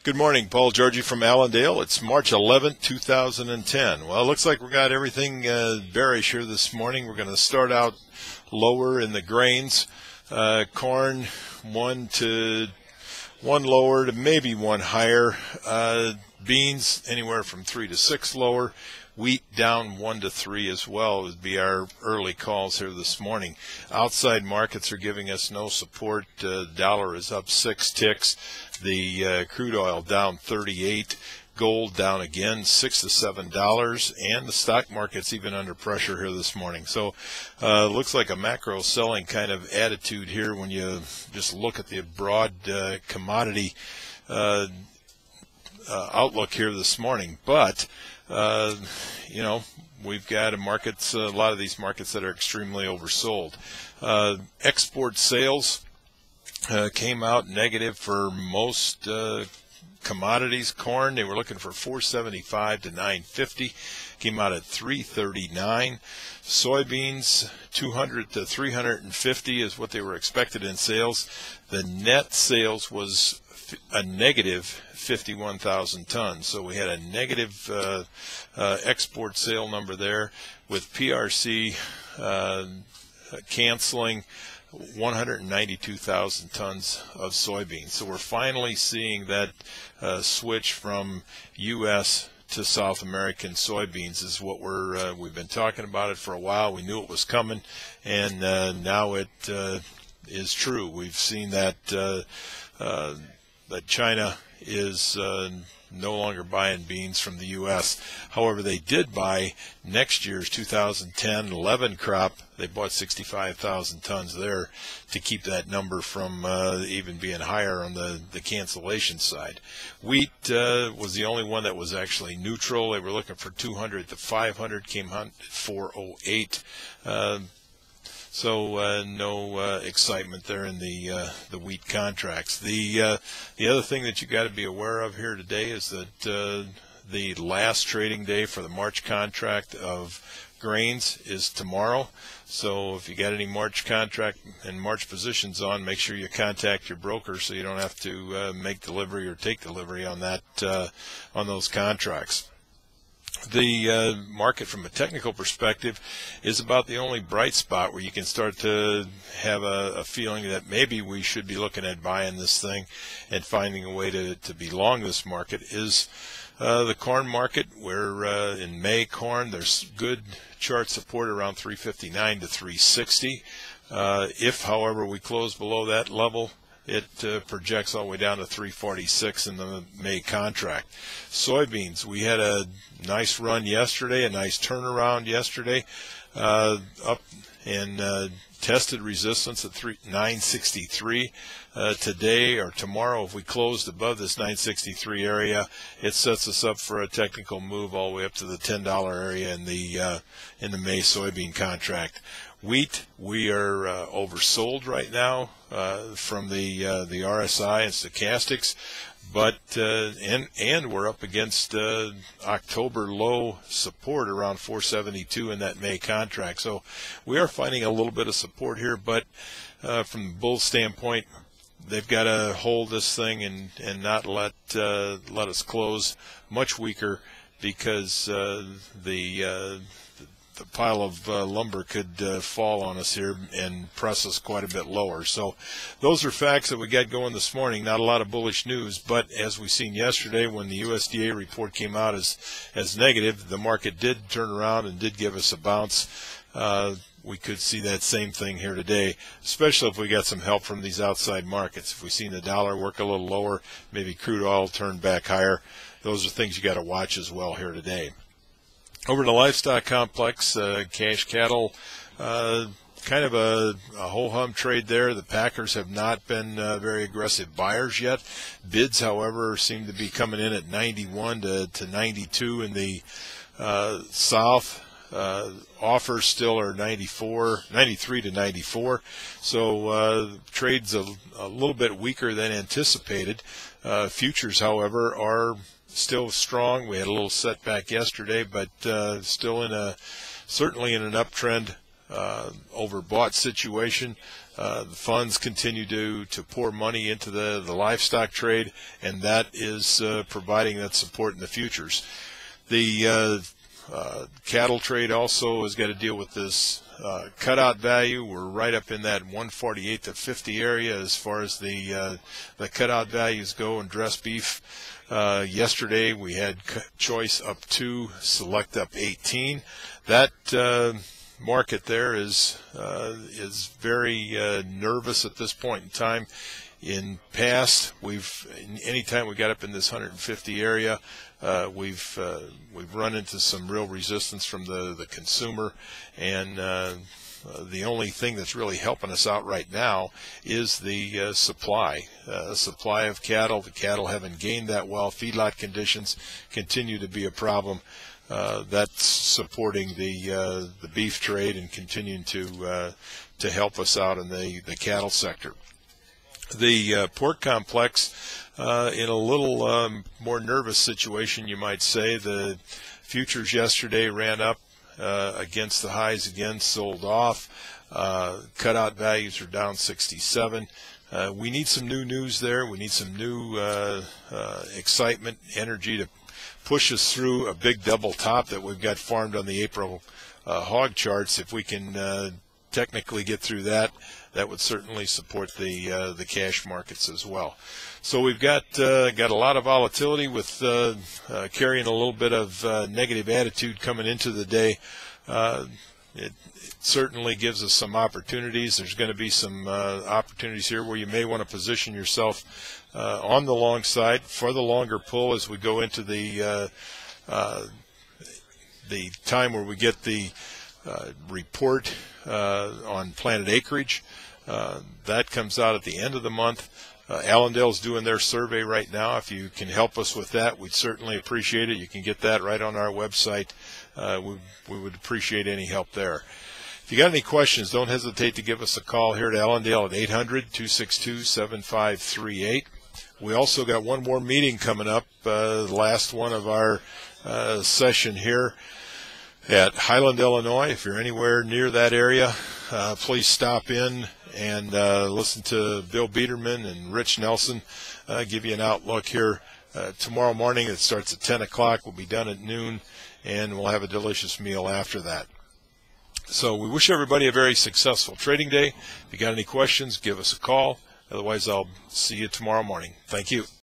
Good morning, Paul Georgie from Allendale. It's March 11th, 2010. Well, it looks like we got everything bearish here this morning. We're going to start out lower in the grains. Corn, one lower to maybe one higher. Beans, anywhere from 3 to 6 lower. Wheat down 1 to 3 as well would be our early calls here this morning. Outside markets are giving us no support. Dollar is up 6 ticks. The crude oil down 38. Gold down again $6 to $7, and the stock market's even under pressure here this morning. So looks like a macro selling kind of attitude here when you just look at the broad commodity outlook here this morning. But we've got a lot of these markets that are extremely oversold. Export sales came out negative for most commodities. Corn, they were looking for 475 to 950, came out at 339. Soybeans, 200 to 350 is what they were expected in sales. The net sales was a negative 51,000 tons. So we had a negative export sale number there, with PRC canceling 192,000 tons of soybeans. So we're finally seeing that switch from U.S. to South American soybeans is what we've been talking about it for a while. We knew it was coming, and now it is true. We've seen that that China is no longer buying beans from the U.S. However, they did buy next year's 2010-11 crop. They bought 65,000 tons there to keep that number from even being higher on the cancellation side. Wheat was the only one that was actually neutral. They were looking for 200 to 500, came out at 408. So no excitement there in the wheat contracts. The other thing that you got to be aware of here today is that the last trading day for the March contract of grains is tomorrow. So if you got any March contract and March positions on, make sure you contact your broker so you don't have to make delivery or take delivery on that on those contracts. The market from a technical perspective is about the only bright spot where you can start to have a feeling that maybe we should be looking at buying this thing and finding a way to be long this market is the corn market, where in May corn there's good chart support around 359 to 360. If, however, we close below that level, it projects all the way down to 346 in the May contract. Soybeans, we had a nice run yesterday, a nice turnaround yesterday, up and tested resistance at 963. Today or tomorrow, if we closed above this 963 area, it sets us up for a technical move all the way up to the $10 area in the May soybean contract. Wheat, we are oversold right now from the RSI and stochastics, but and we're up against October low support around 472 in that May contract. So we are finding a little bit of support here, but from the bull standpoint, they've got to hold this thing and not let us close much weaker, because the pile of lumber could fall on us here and press us quite a bit lower. So those are facts that we got going this morning. Not a lot of bullish news, but as we seen yesterday when the USDA report came out as negative, the market did turn around and did give us a bounce. We could see that same thing here today, especially if we got some help from these outside markets. If we've seen the dollar work a little lower, maybe crude oil turn back higher. Those are things you got to watch as well here today. Over to the livestock complex, cash cattle, kind of a ho-hum trade there. The packers have not been very aggressive buyers yet. Bids, however, seem to be coming in at 91 to 92 in the south. Offers still are 93 to 94. So trade's a little bit weaker than anticipated. Futures, however, are still strong. We had a little setback yesterday, but still certainly in an uptrend, overbought situation. The funds continue to pour money into the livestock trade, and that is providing that support in the futures. The cattle trade also has got to deal with this cutout value. We're right up in that 148 to 50 area as far as the cutout values go in dressed beef. Yesterday we had choice up 2, select up 18. That market there is very nervous at this point in time. In past, anytime we got up in this 150 area, we've run into some real resistance from the consumer, and the only thing that's really helping us out right now is the supply of cattle. The cattle haven't gained that well. Feedlot conditions continue to be a problem. That's supporting the beef trade and continuing to help us out in the cattle sector. The pork complex in a little more nervous situation, you might say. The futures yesterday ran up against the highs again, sold off. Cutout values are down 67. We need some new news there. We need some new excitement, energy to push us through a big double top that we've got farmed on the April hog charts. If we can technically get through that, that would certainly support the cash markets as well. So we've got a lot of volatility with carrying a little bit of negative attitude coming into the day. It certainly gives us some opportunities. There's going to be some opportunities here where you may want to position yourself on the long side for the longer pull as we go into the time where we get the report on planted acreage. That comes out at the end of the month. Allendale's doing their survey right now. If you can help us with that, we'd certainly appreciate it. You can get that right on our website. We would appreciate any help there. If you got any questions, don't hesitate to give us a call here at Allendale at 800-262-7538. We also got one more meeting coming up, the last one of our session here at Highland, Illinois. If you're anywhere near that area, please stop in and listen to Bill Biederman and Rich Nelson give you an outlook here. Tomorrow morning it starts at 10 o'clock. We'll be done at noon, and we'll have a delicious meal after that. So we wish everybody a very successful trading day. If you got any questions, give us a call. Otherwise, I'll see you tomorrow morning. Thank you.